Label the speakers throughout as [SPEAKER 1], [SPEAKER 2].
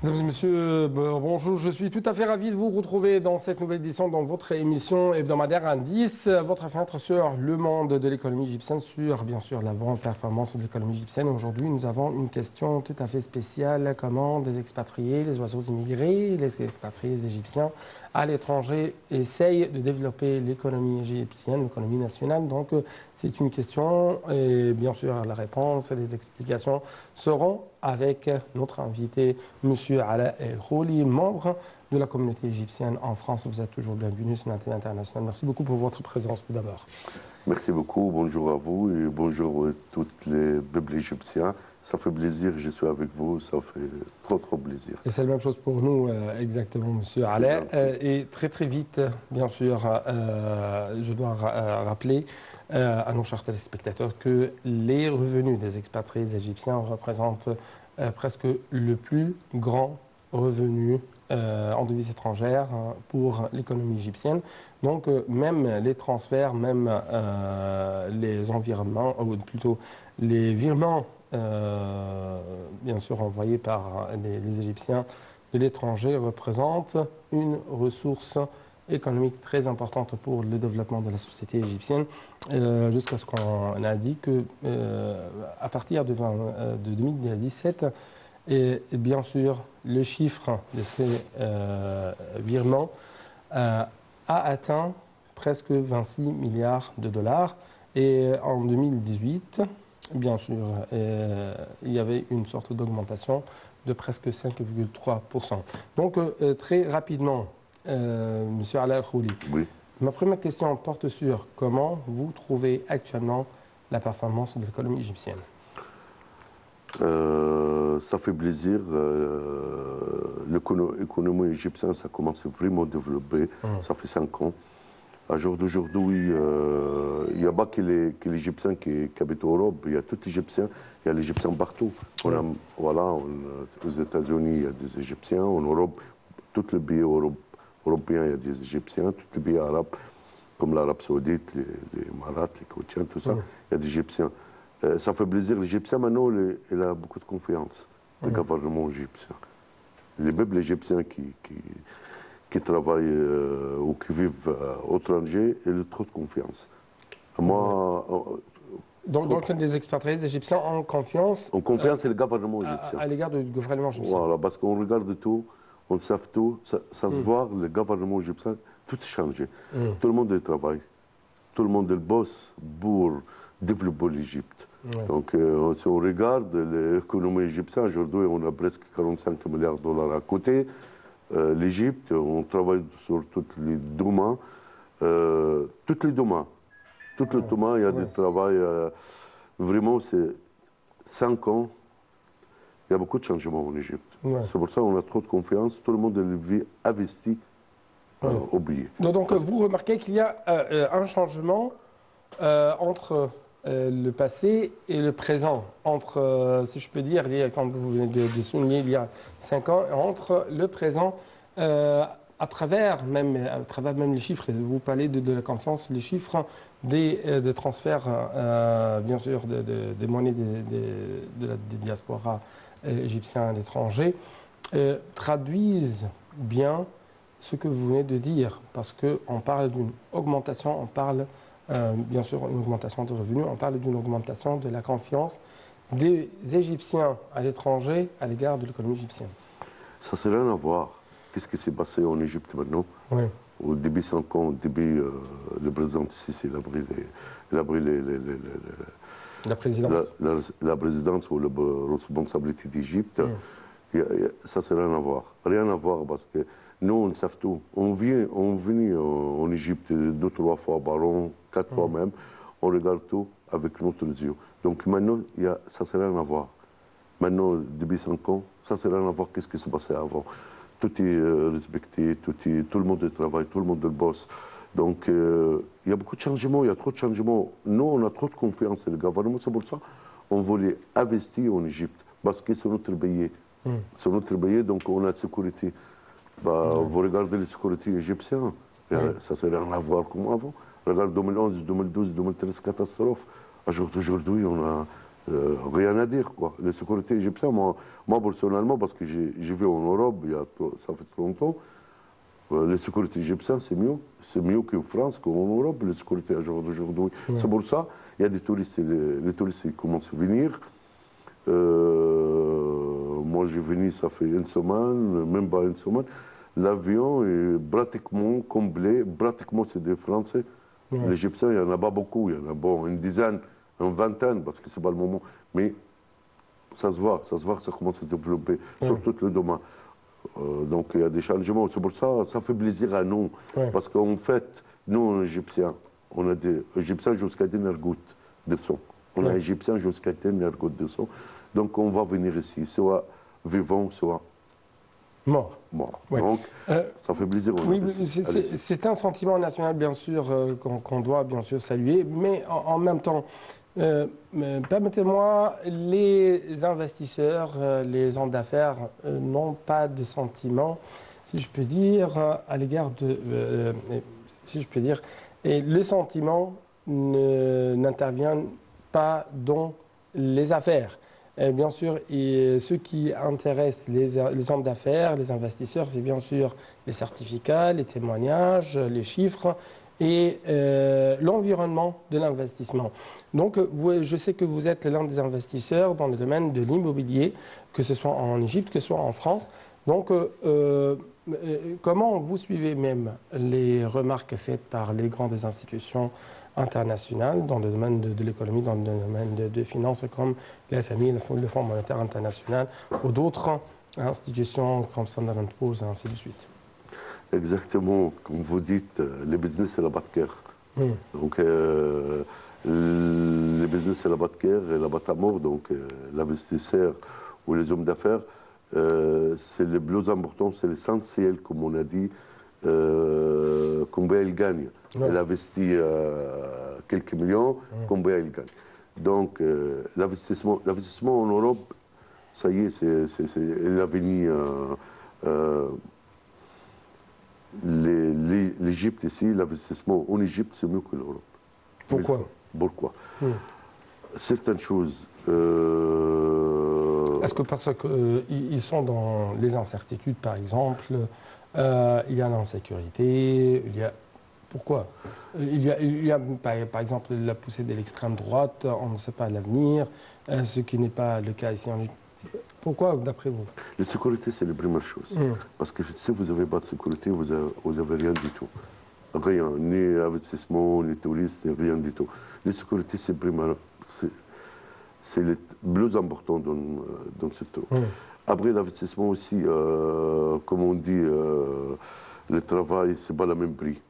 [SPEAKER 1] Mesdames et messieurs, bonjour. Je suis tout à fait ravi de vous retrouver dans cette nouvelle édition dans votre émission hebdomadaire Indice, votre fenêtre sur le monde de l'économie égyptienne, sur bien sûr la bonne performance de l'économie égyptienne. Aujourd'hui, nous avons une question tout à fait spéciale. Comment des expatriés, les oiseaux immigrés, les expatriés égyptiens à l'étranger essayent de développer l'économie égyptienne, l'économie nationale. Donc, c'est une question et bien sûr la réponse et les explications seront avec notre invité, M. Ala El Khouli, membre de la communauté égyptienne en France. Vous êtes toujours bienvenu sur l'antenne internationale. Merci beaucoup pour votre présence tout d'abord.
[SPEAKER 2] Merci beaucoup, bonjour à vous et bonjour à tous les peuples égyptiens. Ça fait plaisir, je suis avec vous, ça fait trop plaisir.
[SPEAKER 1] Et c'est la même chose pour nous, exactement, M. Ala. Et très vite, bien sûr, je dois rappeler à nos chers téléspectateurs que les revenus des expatriés égyptiens représentent presque le plus grand revenu en devises étrangères pour l'économie égyptienne. Donc même les transferts, même les environnements, ou plutôt les virements, bien sûr envoyés par les Égyptiens de l'étranger, représentent une ressource économique très importante pour le développement de la société égyptienne, jusqu'à ce qu'on a dit que à partir de 2017, et bien sûr, le chiffre de ces virements a atteint presque 26 milliards de dollars. Et en 2018, bien sûr, il y avait une sorte d'augmentation de presque 5,3%. Donc, très rapidement, Monsieur Ala El Khouli,
[SPEAKER 2] oui.
[SPEAKER 1] Ma première question porte sur comment vous trouvez actuellement la performance de l'économie égyptienne.
[SPEAKER 2] Ça fait plaisir. L'économie égyptienne, ça commence vraiment à développer. Ça fait 5 ans. À jour d'aujourd'hui, il n'y a pas que les Égyptiens qui habitent en Europe. Il y a tous les Égyptiens. Il y a les Égyptiens partout. Aux États-Unis, il y a des Égyptiens. En Europe, tous les pays européens, il y a des Égyptiens. Tous les pays arabes, comme l'Arabie Saoudite, les Émirats, les Côtiens, tout ça, il y a des Égyptiens. Ça fait plaisir. L'Égyptien, maintenant, il a beaucoup de confiance, le gouvernement égyptien. Les peuples égyptiens qui travaillent ou qui vivent au étranger, ils ont trop de confiance. Moi,
[SPEAKER 1] donc les expatriés égyptiens ont confiance.
[SPEAKER 2] En confiance, c'est le gouvernement égyptien.
[SPEAKER 1] À l'égard du gouvernement égyptien.
[SPEAKER 2] Voilà, parce qu'on regarde tout, on sait tout, ça se voit, le gouvernement égyptien, tout a changé. Tout le monde travaille, tout le monde bosse pour développer l'Égypte. Donc, si on regarde l'économie égyptienne, aujourd'hui, on a presque 45 milliards de dollars à côté. L'Égypte, on travaille sur tous les domaines. Toutes les domaines. Toutes les domaines, il y a du travail. Vraiment, c'est 5 ans. Il y a beaucoup de changements en Égypte. C'est pour ça qu'on a trop de confiance. Tout le monde vit investi, oublié.
[SPEAKER 1] Donc, vous remarquez qu'il y a un changement entre le passé et le présent, entre, si je peux dire, comme vous venez de souligner, il y a 5 ans, entre le présent, à travers même les chiffres, vous parlez de la confiance, les chiffres des transferts, bien sûr, des monnaies des diasporas égyptiens à l'étranger, traduisent bien ce que vous venez de dire, parce qu'on parle d'une augmentation, on parle bien sûr une augmentation de revenus, on parle d'une augmentation de la confiance des Égyptiens à l'étranger à l'égard de l'économie égyptienne.
[SPEAKER 2] Ça n'a rien à voir. Qu'est-ce qui s'est passé en Égypte maintenant? Au début 5 ans, au début, le président Sissi, il a pris
[SPEAKER 1] la présidence.
[SPEAKER 2] La présidence ou la responsabilité d'Égypte. Ça n'a rien à voir. Rien à voir parce que nous, on sait tout. On vient en Égypte 2-3 fois par an, 4 fois même. On regarde tout avec notre yeux. Donc maintenant, ça n'a rien à voir. Maintenant, depuis 5 ans, ça n'a rien à voir qu'est-ce qui s'est passé avant. Tout est respecté, tout le monde travaille, tout le monde bosse. Donc, il y a beaucoup de changements, il y a trop de changements. Nous, on a trop de confiance dans le gouvernement. C'est pour ça qu'on voulait investir en Égypte, parce que c'est notre pays. C'est notre pays, donc on a de sécurité. Vous regardez les sécurités égyptiennes, ça n'a rien à voir comme avant. Regarde 2011, 2012, 2013, catastrophe. Aujourd'hui, on a Rien à dire, quoi. La sécurité égyptienne, moi personnellement, parce que j'ai vu en Europe, ça fait trop longtemps, la sécurité égyptienne, c'est mieux. C'est mieux qu'en France, qu'en Europe, la sécurité aujourd'hui.
[SPEAKER 1] Ouais.
[SPEAKER 2] C'est pour ça, il y a des touristes, les touristes ils commencent à venir. Moi, j'ai venu, ça fait une semaine, même pas une semaine. L'avion est pratiquement complet. Pratiquement, c'est des Français.
[SPEAKER 1] Ouais.
[SPEAKER 2] L'Égyptien, il n'y en a pas beaucoup. Il y en a bon, une dizaine, une vingtaine, parce que ce n'est pas le moment. Mais ça se voit, ça commence à développer sur tout le domaine. Donc, il y a des changements. C'est pour ça, ça fait plaisir à nous.
[SPEAKER 1] Ouais.
[SPEAKER 2] Parce qu'en fait, nous, Égyptiens, on a des Égyptiens jusqu'à 10 gouttes de sang. On a Égyptiens jusqu'à 10 gouttes de sang. Donc, on va venir ici, soit vivant, soit
[SPEAKER 1] mort. Ouais.
[SPEAKER 2] Donc, ça fait plaisir.
[SPEAKER 1] Oui, c'est un sentiment national, bien sûr, qu'on doit bien sûr saluer, mais en même temps, permettez-moi, les investisseurs, les hommes d'affaires n'ont pas de sentiment, si je peux dire, à l'égard de, si je peux dire, et le sentiment n'intervient pas dans les affaires. Et bien sûr, ce qui intéresse les hommes d'affaires, les investisseurs, c'est bien sûr les certificats, les témoignages, les chiffres et l'environnement de l'investissement. Donc, je sais que vous êtes l'un des investisseurs dans le domaine de l'immobilier, que ce soit en Égypte, que ce soit en France. Donc, comment vous suivez même les remarques faites par les grandes institutions internationales dans le domaine de l'économie, dans le domaine de finances comme le FMI, le Fonds monétaire international ou d'autres institutions comme Standard & Poor's et ainsi de suite?
[SPEAKER 2] Exactement, comme vous dites, le business c'est la bas de cœur. Donc, le business c'est la bas de cœur et la bas à mort. Donc, l'investisseur ou les hommes d'affaires, c'est le plus important, c'est l'essentiel, comme on a dit, combien il gagne. Elle investit quelques millions, combien il gagne. Donc, l'investissement en Europe, ça y est, c'est l'avenir. L'Égypte ici, l'investissement en Égypte, c'est mieux que l'Europe. Pourquoi certaines choses.
[SPEAKER 1] Est-ce que parce qu'ils sont dans les incertitudes, par exemple, il y a l'insécurité, pourquoi il y a, par exemple, la poussée de l'extrême droite, on ne sait pas l'avenir, ce qui n'est pas le cas ici en Égypte. Pourquoi, d'après vous?
[SPEAKER 2] La sécurité, c'est la première chose. Parce que si vous n'avez pas de sécurité, vous n'avez rien du tout. Rien, ni investissement, ni touristes, rien du tout. La sécurité, c'est le plus important dans ce tour. Après, l'investissement aussi, comme on dit, le travail, ce n'est pas le même prix.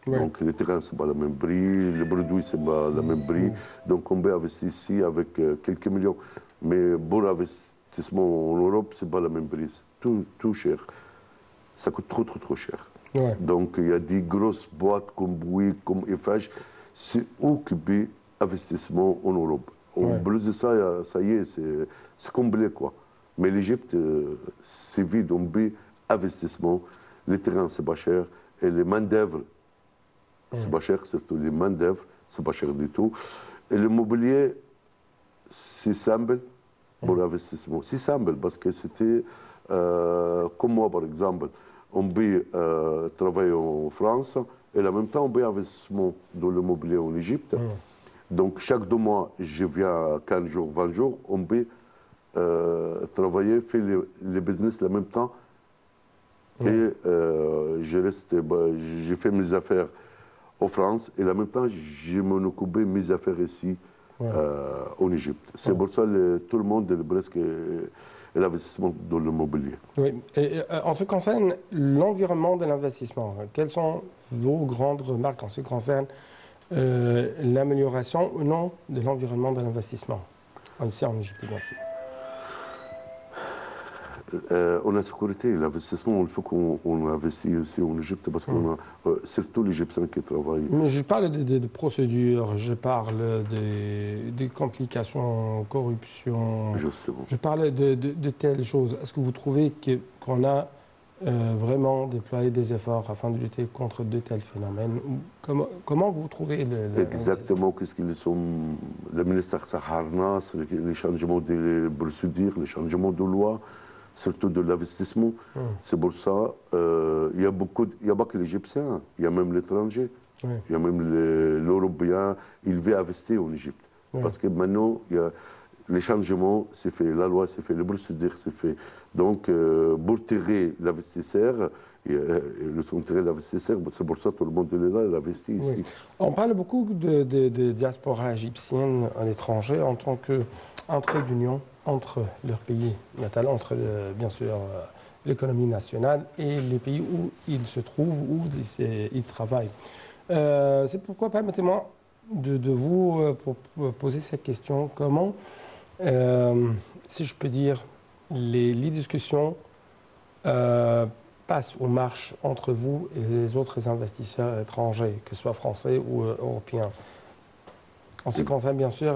[SPEAKER 2] Donc, le terrain, ce n'est pas le même prix, le produit, ce n'est pas le même prix. Donc, on peut investir ici avec quelques millions. Mais pour l'investissement en Europe, ce n'est pas le même prix. C'est tout cher. Ça coûte trop cher. Donc, il y a des grosses boîtes comme Bouygues, comme Eiffage, c'est occupé investissement en Europe. En plus de ça, ça y est, c'est comblé, quoi. Mais l'Égypte, c'est vide, on peut investissement. Les terrains, c'est pas cher. Et les main-d'œuvre, c'est pas cher, surtout les main-d'œuvre, c'est pas cher du tout. Et l'immobilier, c'est simple pour l'investissement. C'est simple parce que c'était, comme moi par exemple, on peut travailler en France et en même temps on peut investissement dans l'immobilier en Égypte. Donc chaque 2 mois, je viens 15 jours, 20 jours, on peut travailler, faire les business en même temps. Et j'ai fait mes affaires en France et en même temps, je m'en occupais mes affaires ici en Égypte. C'est pour ça que tout le monde est presque l'investissement dans l'immobilier.
[SPEAKER 1] Oui. Et, en ce qui concerne l'environnement de l'investissement, quelles sont vos grandes remarques en ce qui concerne l'amélioration ou non de l'environnement de l'investissement ici en Égypte, bien sûr?
[SPEAKER 2] On a sécurité, l'investissement, il faut qu'on investisse aussi en Égypte parce qu'on a surtout les Égyptiens qui travaillent.
[SPEAKER 1] Mais je parle de procédures, je parle des complications, corruption.
[SPEAKER 2] Justement.
[SPEAKER 1] Je parle de telles choses. Est-ce que vous trouvez qu'on a vraiment déployer des efforts afin de lutter contre de tels phénomènes. Comment vous trouvez
[SPEAKER 2] Exactement, qu'est-ce qu'ils sont, le ministère Saharnas, les changements de procédures, les changements de loi, surtout de l'investissement. C'est pour ça, il y a il n'y a pas que l'Égyptien, il y a même l'étranger, il y a même l'Européen, il veut investir en Égypte. Parce que maintenant, il y a les changements, c'est fait, la loi, c'est fait, les procédures, c'est fait. Donc, pour tirer l'investisseur, le son tirer l'investisseur, c'est pour ça que tout le monde est là, il investit ici.
[SPEAKER 1] Oui. On parle beaucoup de diaspora égyptienne à l'étranger en tant qu'un trait d'union entre leur pays natal, entre bien sûr l'économie nationale et les pays où ils se trouvent, où ils travaillent. C'est pourquoi permettez-moi de vous poser cette question. Comment, si je peux dire, les discussions passent ou marchent entre vous et les autres investisseurs étrangers, que ce soit français ou européens? En ce qui concerne bien sûr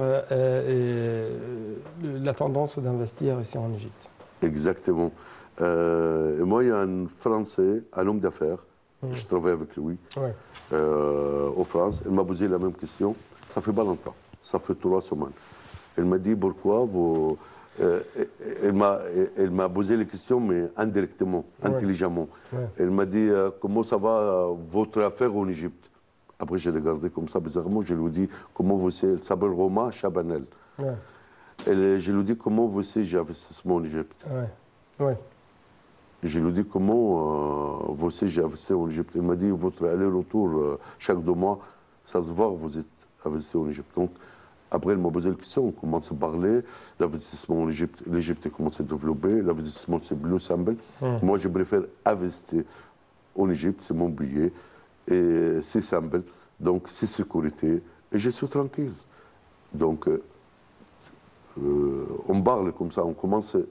[SPEAKER 1] la tendance d'investir ici en Égypte.
[SPEAKER 2] Exactement. Moi, il y a un Français, un homme d'affaires, je travaille avec lui en France. Il m'a posé la même question. Ça fait pas longtemps, ça fait 3 semaines. Il m'a dit pourquoi vous. Elle m'a posé les questions, mais indirectement, intelligemment. Elle m'a dit comment ça va votre affaire en Égypte. Après, j'ai regardé comme ça bizarrement. Je lui ai dit comment vous savez. Elle s'appelle Roma Chabanel. Et je lui ai dit comment vous savez j'ai investissement en Égypte. Je lui ai dit comment vous savez j'ai investi en Égypte. Elle m'a dit votre aller-retour chaque 2 mois, ça se voit vous êtes investi en Égypte. Donc, après, elle m'a posé la question, on commence à parler, l'investissement en Égypte, l'Égypte commence à développer, l'investissement c'est plus simple. Moi, je préfère investir en Égypte, c'est mon billet, et c'est simple, donc c'est sécurité, et je suis tranquille. Donc, on parle comme ça, on commence à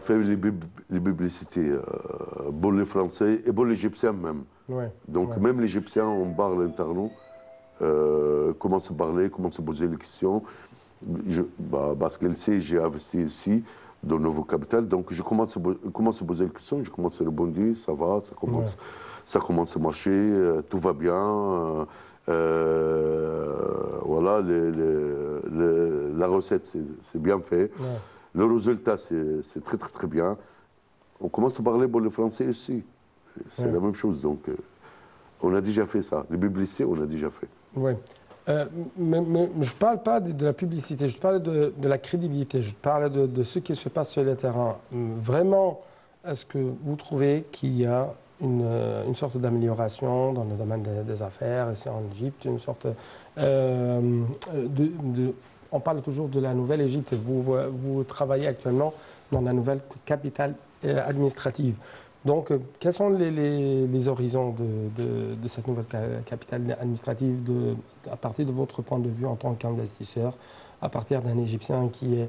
[SPEAKER 2] faire les publicités pour les Français et pour les Égyptiens même. Donc même les Égyptiens, on parle internement, commence à parler, commence à poser les questions. Parce qu'elle sait j'ai investi ici, dans le nouveau capital, donc je commence à poser les questions, je commence à répondre, ça va, ça commence à marcher, tout va bien. Voilà, la recette, c'est bien fait. Le résultat, c'est très, très, très bien. On commence à parler pour les Français aussi. C'est la même chose. Donc, on a déjà fait ça. Les publicités, on a déjà fait.
[SPEAKER 1] Oui. Mais je ne parle pas de la publicité, je parle de la crédibilité, je parle de ce qui se passe sur le terrain. Vraiment, est-ce que vous trouvez qu'il y a une sorte d'amélioration dans le domaine des affaires ici en Égypte, une sorte on parle toujours de la nouvelle Égypte. Vous travaillez actuellement dans la nouvelle capitale administrative. Donc, quels sont les horizons de cette nouvelle capitale administrative à partir de votre point de vue en tant qu'investisseur, à partir d'un Égyptien qui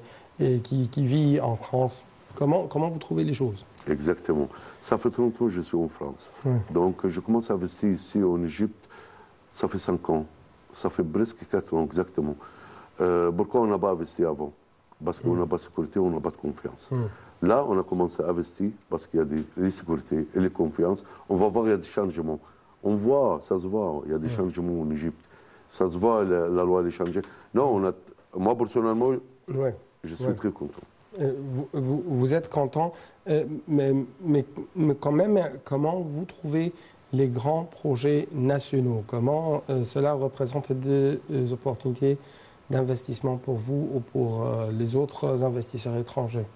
[SPEAKER 1] vit en France? Comment vous trouvez les choses?
[SPEAKER 2] Exactement. Ça fait 30 ans que je suis en France. Donc, je commence à investir ici en Égypte, ça fait 5 ans. Ça fait presque 4 ans exactement. Pourquoi on n'a pas investi avant? Parce qu'on n'a pas de sécurité, on n'a pas de confiance. Là, on a commencé à investir parce qu'il y a des sécurités et les confiances. On va voir, il y a des changements. On voit, ça se voit, il y a des changements en Égypte. Ça se voit, la loi a changé. Non, moi, personnellement, je suis très content.
[SPEAKER 1] Vous êtes content, mais quand même, comment vous trouvez les grands projets nationaux? Comment cela représente des opportunités d'investissement pour vous ou pour les autres investisseurs étrangers?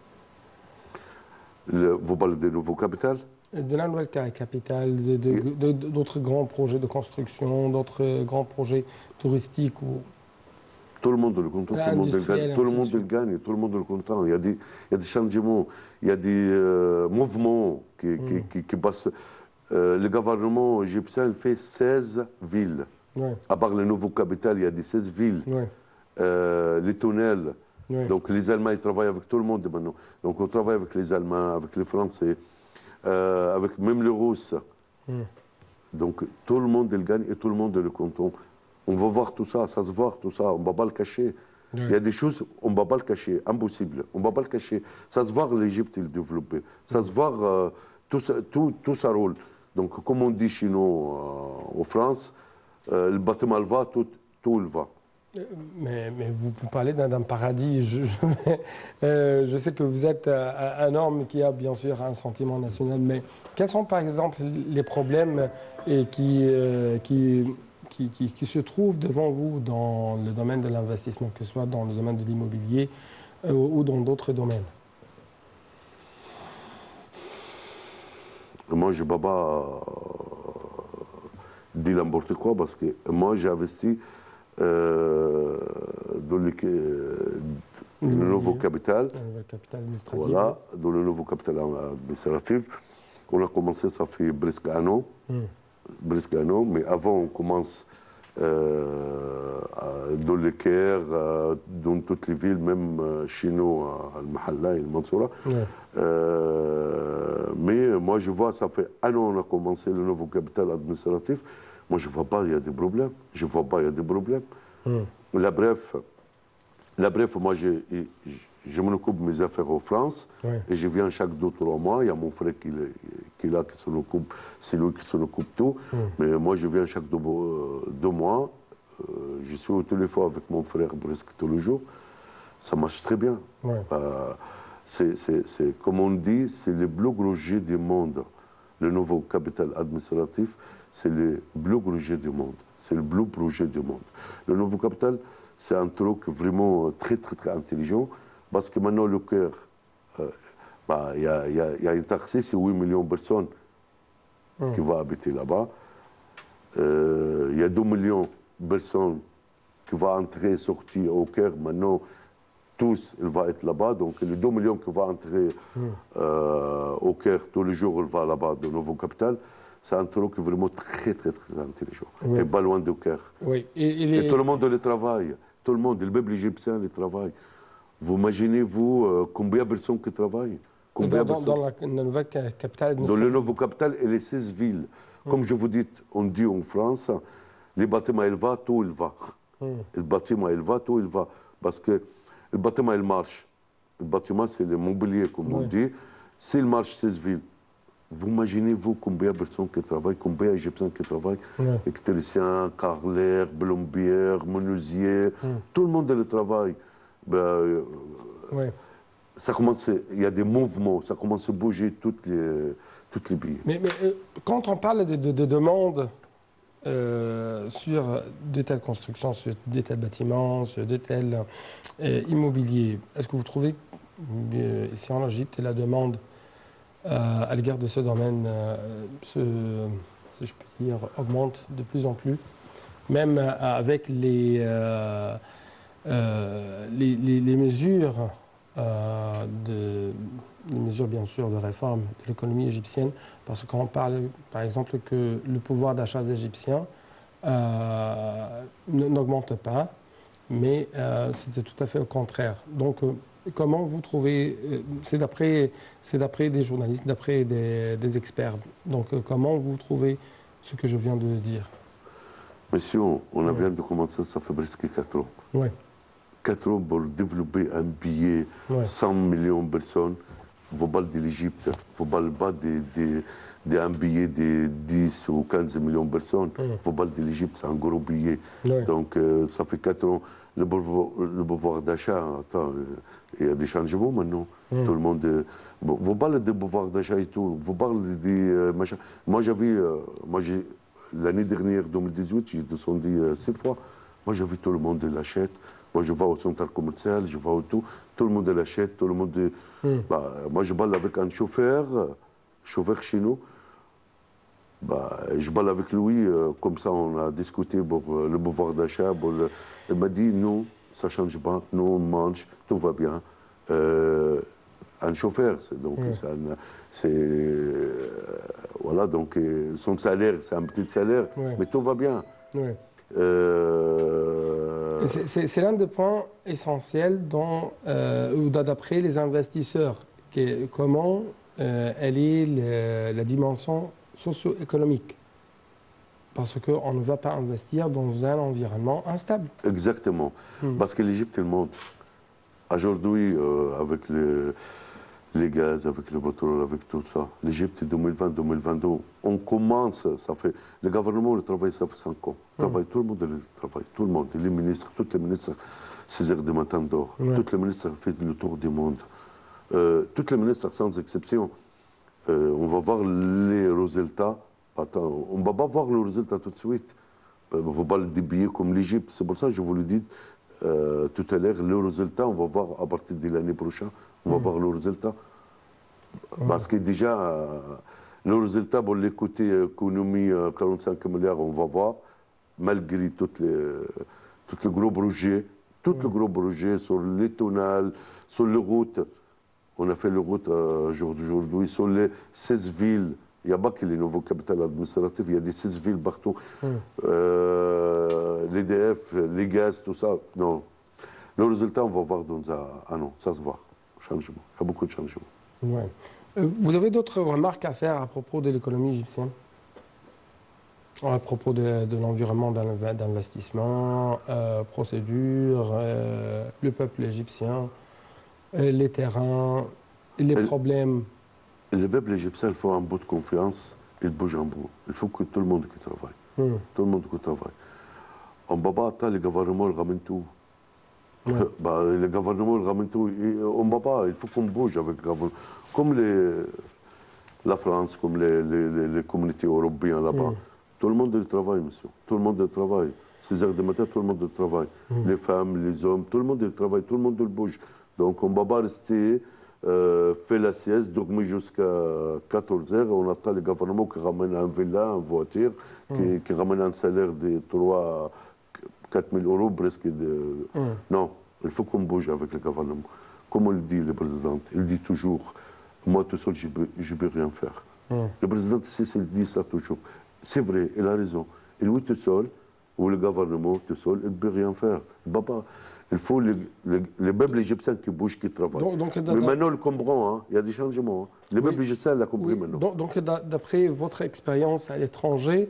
[SPEAKER 2] Vous parlez des nouveaux capitales?
[SPEAKER 1] De la nouvelle capitale, d'autres grands projets de construction, d'autres grands projets touristiques.
[SPEAKER 2] Tout le monde est content, tout le monde gagne, tout le monde gagne, tout le monde est content. Il y a des changements, il y a des mouvements qui passent. Le gouvernement égyptien fait 16 villes. À part le nouveau capital, il y a des 16 villes. Les tunnels. Donc les Allemands, ils travaillent avec tout le monde maintenant. Donc on travaille avec les Allemands, avec les Français, avec même les Russes. Donc tout le monde il gagne et tout le monde est content. On va voir tout ça, ça se voit tout ça, on ne va pas le cacher. Il y a des choses, on ne va pas le cacher, impossible. On ne va pas le cacher. Ça se voit l'Égypte, il développé. Ça se voit tout ça roule. Donc, comme on dit chez nous en France, le bâtiment il va, tout il va.
[SPEAKER 1] Mais vous parlez d'un paradis. Je sais que vous êtes un homme qui a bien sûr un sentiment national, mais quels sont par exemple les problèmes qui se trouvent devant vous dans le domaine de l'investissement, que ce soit dans le domaine de l'immobilier ou dans d'autres domaines?
[SPEAKER 2] Moi, je ne vais pas dire n'importe quoi parce que moi, j'ai investi dans le nouveau capital.
[SPEAKER 1] Le nouveau capital administratif.
[SPEAKER 2] Voilà, dans le nouveau capital administratif. On a commencé, ça fait presque un an. Presque un an, mais avant, on commence dans le Caire, dans toutes les villes, même chez nous, à Al-Mahalla et Al-Mansoura. Mais moi, je vois, ça fait un an qu'on a commencé le nouveau capital administratif. Moi, je ne vois pas, il y a des problèmes. Je ne vois pas, il y a des problèmes. La bref, moi, je m'occupe de mes affaires en France et je viens chaque 2-3 mois. Il y a mon frère qui est là, qui s'en occupe, c'est lui qui s'en occupe tout. Mais moi, je viens chaque 2 mois. Je suis au téléphone avec mon frère presque tous les jours. Ça marche très bien. C'est, comme on dit, c'est le plus gros jet du monde. Le nouveau capital administratif, c'est le plus gros jet du monde. C'est le plus gros jet du monde. Le nouveau capital, c'est un truc vraiment très, très, très intelligent. Parce que maintenant, le Caire, il y a une taxe, c'est 8 millions de personnes qui vont habiter là-bas. Il y a 2 millions de personnes qui vont entrer et sortir au Caire. Maintenant, tous, ils vont être là-bas. Donc, les 2 millions qui vont entrer au Caire tous les jours, ils vont là-bas, de nouveau capital. C'est un truc vraiment très, très, très intelligent. Et pas loin du Caire. Et tout le monde le travaille. Tout le monde, le peuple égyptien, le travaille. Vous imaginez, combien de personnes qui travaillent?
[SPEAKER 1] Dans la nouvelle capitale administrative.
[SPEAKER 2] Dans le nouveau capital et les 16 villes. Comme je vous dis, on dit en France, les bâtiments, il va, tout il va. Le bâtiment, il va, tout il va. Parce que le bâtiment, il marche. Le bâtiment, c'est le mobilier, comme on dit. S'il marche 16 villes, vous imaginez, combien de personnes qui travaillent, combien d'Égyptiens qui travaillent, électriciens, carreleurs, plombiers, menuisiers, tout le monde le travaille. Ça commence, il y a des mouvements, ça commence à bouger toutes les billes.
[SPEAKER 1] Mais quand on parle de demandes sur de telles constructions, sur de tels bâtiments, sur de tels immobiliers, est-ce que vous trouvez ici en Égypte la demande à l'égard de ce domaine, si je puis dire, augmente de plus en plus, même avec les mesures les mesures bien sûr de réforme de l'économie égyptienne, parce qu'on parle par exemple que le pouvoir d'achat des Égyptiens n'augmente pas, mais c'était tout à fait au contraire. Donc comment vous trouvez, c'est d'après des journalistes, d'après des experts, donc comment vous trouvez ce que je viens de dire?
[SPEAKER 2] Monsieur, on vient de commencer, ça fait presque 4 ans. 4 ans pour développer un billet, 100 millions de personnes. Vous parlez de l'Égypte, vous ne parlez pas d'un billet de 10 ou 15 millions de personnes. Vous parlez de l'Égypte, c'est un gros billet. Donc, ça fait 4 ans. Le pouvoir d'achat, il y a des changements maintenant. Tout le monde. Vous parlez de pouvoir d'achat et tout. Vous parlez de machin. Moi, l'année dernière, 2018, j'ai descendu 7 fois. Moi, j'ai vu tout le monde l'achète. Moi, je vais au centre commercial, je vais au tout le monde l'achète, tout le monde. Moi, je parle avec un chauffeur chez nous. Je parle avec lui, comme ça, on a discuté pour le pouvoir d'achat. Il m'a dit, non, ça ne change pas, nous, on mange, tout va bien. Un chauffeur, voilà, donc son salaire, c'est un petit salaire, mais tout va bien.
[SPEAKER 1] C'est l'un des points essentiels d'après les investisseurs. Comment elle est la dimension socio-économique. parce qu'on ne va pas investir dans un environnement instable.
[SPEAKER 2] Exactement. Parce que l'Égypte, elle monte. Aujourd'hui, avec les gaz, avec le pétrole, avec tout ça, l'Égypte 2020-2022, on commence, ça fait, le gouvernement le travaille, ça fait 5 ans. Travaille, tout le monde le travaille, tout le monde, les ministres, tous les ministres, 6 heures du matin d'or. Tous les ministres font le tour du monde. Tous les ministres, sans exception, on va voir les résultats. Attends, on ne va pas voir le résultat tout de suite. On ne va pas le débiller comme l'Égypte. C'est pour ça que je vous le dis tout à l'heure, le résultat, on va voir à partir de l'année prochaine, on va voir le résultat. Parce que déjà, le résultat, pour les côtés économie, 45 milliards, on va voir, malgré tous les gros projets, sur les tunnels, sur les routes. On a fait les routes aujourd'hui sur les 16 villes. Il n'y a pas que les nouveaux capitales administratives, il y a des 16 villes partout. L'EDF, les gaz, tout ça. Non. Le résultat, on va voir dans un an. Ça se voit. Changement. Il y a beaucoup de changements.
[SPEAKER 1] Ouais. Vous avez d'autres remarques à faire à propos de l'économie égyptienne? À propos de l'environnement d'investissement, procédures, le peuple égyptien, les terrains, les problèmes.
[SPEAKER 2] Le peuple égyptien, il faut un bout de confiance, il bouge en bout. Il faut que tout le monde qui travaille. Tout le monde qui travaille. On ne peut pas attendre le gouvernement, il ramène tout. Le gouvernement, il ramène tout. On ne peut pas, il faut qu'on bouge avec le gouvernement. Comme la France, comme les communautés européennes là-bas. Tout le monde travaille, monsieur. Tout le monde travaille. 6 heures du matin, tout le monde travaille. Les femmes, les hommes, tout le monde travaille, tout le monde bouge. Donc on ne va pas rester, faire la sieste, dormir jusqu'à 14 heures. On attend le gouvernement qui ramène un villa, une voiture, qui ramène un salaire de 3 4 000 euros presque. Non, il faut qu'on bouge avec le gouvernement. Comme le dit le président, il dit toujours, moi tout seul, je ne peux rien faire. Le président, il dit ça toujours. C'est vrai, il a raison. Et lui tout seul, ou le gouvernement tout seul, il ne peut rien faire. Il faut les peuples égyptiens qui bougent, qui travaillent. Mais maintenant, il comprend, hein, il y a des changements. Hein. Les peuples égyptiens l'ont compris maintenant.
[SPEAKER 1] Donc, d'après votre expérience à l'étranger,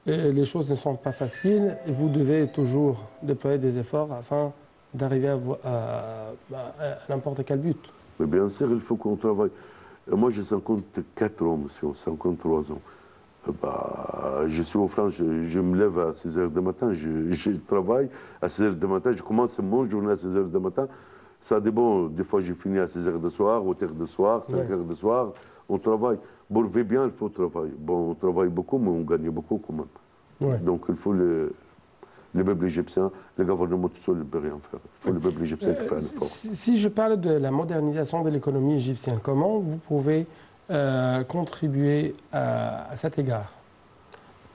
[SPEAKER 1] les choses ne sont pas faciles et vous devez toujours déployer des efforts afin d'arriver à n'importe quel but.
[SPEAKER 2] Mais bien sûr, il faut qu'on travaille. Moi, j'ai 54 ans, monsieur, 53 ans. Je suis en France, je me lève à 6 heures du matin, je travaille à 6 heures du matin, je commence mon journée à 6 heures du matin. Ça dépend, des fois je finis à 6 heures du soir, 8 heures du soir, 5 heures du soir, on travaille. Pour vivre bien, il faut travailler. Bon, on travaille beaucoup, mais on gagne beaucoup quand même. Donc il faut les peuples égyptiens, le gouvernement tout seul ne peut rien faire. Il faut le peuple égyptien qui fait un effort.
[SPEAKER 1] Si je parle de la modernisation de l'économie égyptienne, comment vous pouvez contribuer à cet égard?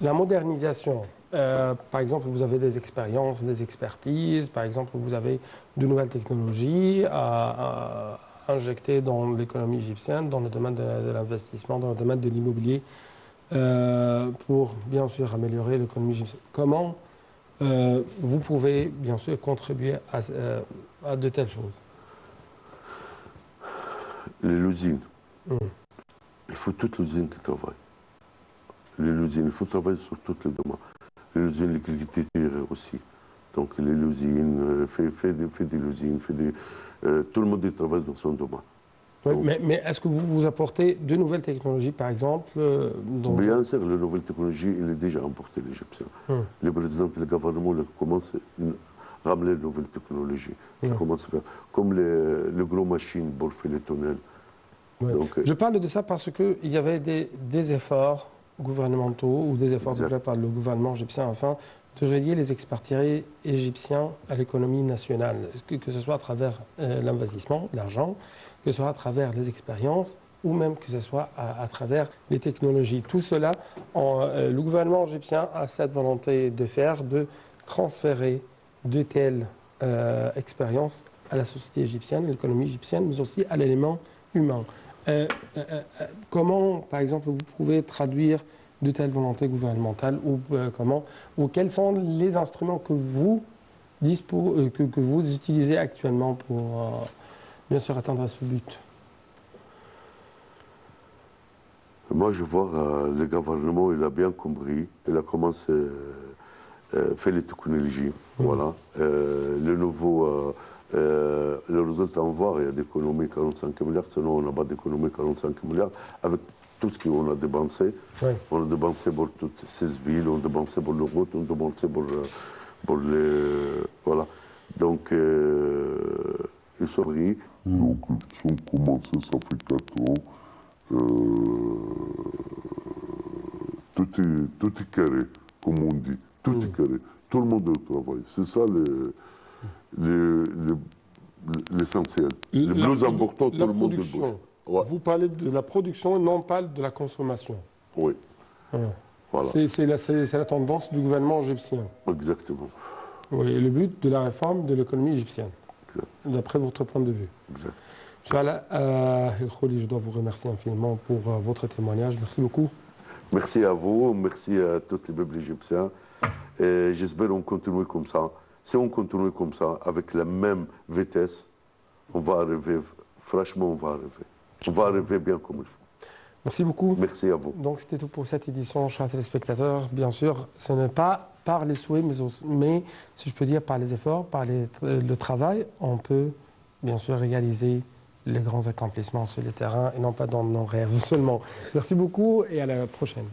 [SPEAKER 1] La modernisation, par exemple, vous avez des expériences, des expertises, par exemple, vous avez de nouvelles technologies à injecter dans l'économie égyptienne, dans le domaine de l'investissement, dans le domaine de l'immobilier, pour bien sûr améliorer l'économie égyptienne. Comment vous pouvez bien sûr contribuer à de telles choses?
[SPEAKER 2] Les usines. Il faut toutes les usines qui travaillent. Les usines, il faut travailler sur toutes les domaines. Les usines, l'agriculture aussi. Donc les usines, fait des usines, tout le monde travaille dans son domaine.
[SPEAKER 1] Oui, mais est-ce que vous apportez de nouvelles technologies, par exemple
[SPEAKER 2] Bien sûr, les nouvelles technologies, il est déjà emporté l'Égyptien. Le président et le gouvernement commencent à ramener les nouvelles technologies. Ça commence à faire comme les gros machines pour faire les tunnels.
[SPEAKER 1] Ouais. Donc, je parle de ça parce qu'il y avait des efforts gouvernementaux ou des efforts faits par le gouvernement égyptien afin de relier les expatriés égyptiens à l'économie nationale, que ce soit à travers l'investissement, l'argent, que ce soit à travers les expériences ou même que ce soit à travers les technologies. Tout cela, le gouvernement égyptien a cette volonté de faire, de transférer de telles expériences à la société égyptienne, à l'économie égyptienne, mais aussi à l'élément humain. Comment, par exemple, vous pouvez traduire de telles volontés gouvernementales ou quels sont les instruments que vous utilisez actuellement pour, bien sûr, atteindre ce but?
[SPEAKER 2] Moi, je vois le gouvernement, il a bien compris, il a commencé faire les technologies, voilà. Le nouveau, le résultat, on voit, il y a d'économie 45 milliards, sinon on n'a pas d'économie 45 milliards, avec tout ce qu'on a dépensé.
[SPEAKER 1] Oui.
[SPEAKER 2] On a dépensé pour toutes ces villes, on a dépensé pour les routes, on a dépensé pour les... Voilà. Donc, ils sont pris.
[SPEAKER 3] Donc, ils ont commencé, ça fait 4 ans. Tout est carré, comme on dit. Tout est carré. Tout le monde est au travail. C'est ça l'essentiel. Le plus important, tout le monde est au travail. Ouais.
[SPEAKER 1] Vous parlez de la production, non pas de la consommation.
[SPEAKER 2] Oui. Voilà.
[SPEAKER 1] C'est la tendance du gouvernement égyptien.
[SPEAKER 2] Exactement.
[SPEAKER 1] Oui, et le but de la réforme de l'économie égyptienne, d'après votre point de vue.
[SPEAKER 2] Exact.
[SPEAKER 1] Monsieur Alaa El Khouli, je dois vous remercier infiniment pour votre témoignage. Merci beaucoup.
[SPEAKER 2] Merci à vous, merci à tous les peuples égyptiens. Et j'espère qu'on continue comme ça. Si on continue comme ça, avec la même vitesse, on va arriver, franchement, on va arriver. On va arriver bien comme il faut.
[SPEAKER 1] Merci beaucoup.
[SPEAKER 2] Merci à vous.
[SPEAKER 1] Donc c'était tout pour cette édition, chers téléspectateurs. Bien sûr, ce n'est pas par les souhaits, mais si je peux dire par les efforts, par le travail, on peut bien sûr réaliser les grands accomplissements sur le terrain et non pas dans nos rêves seulement. Merci beaucoup et à la prochaine.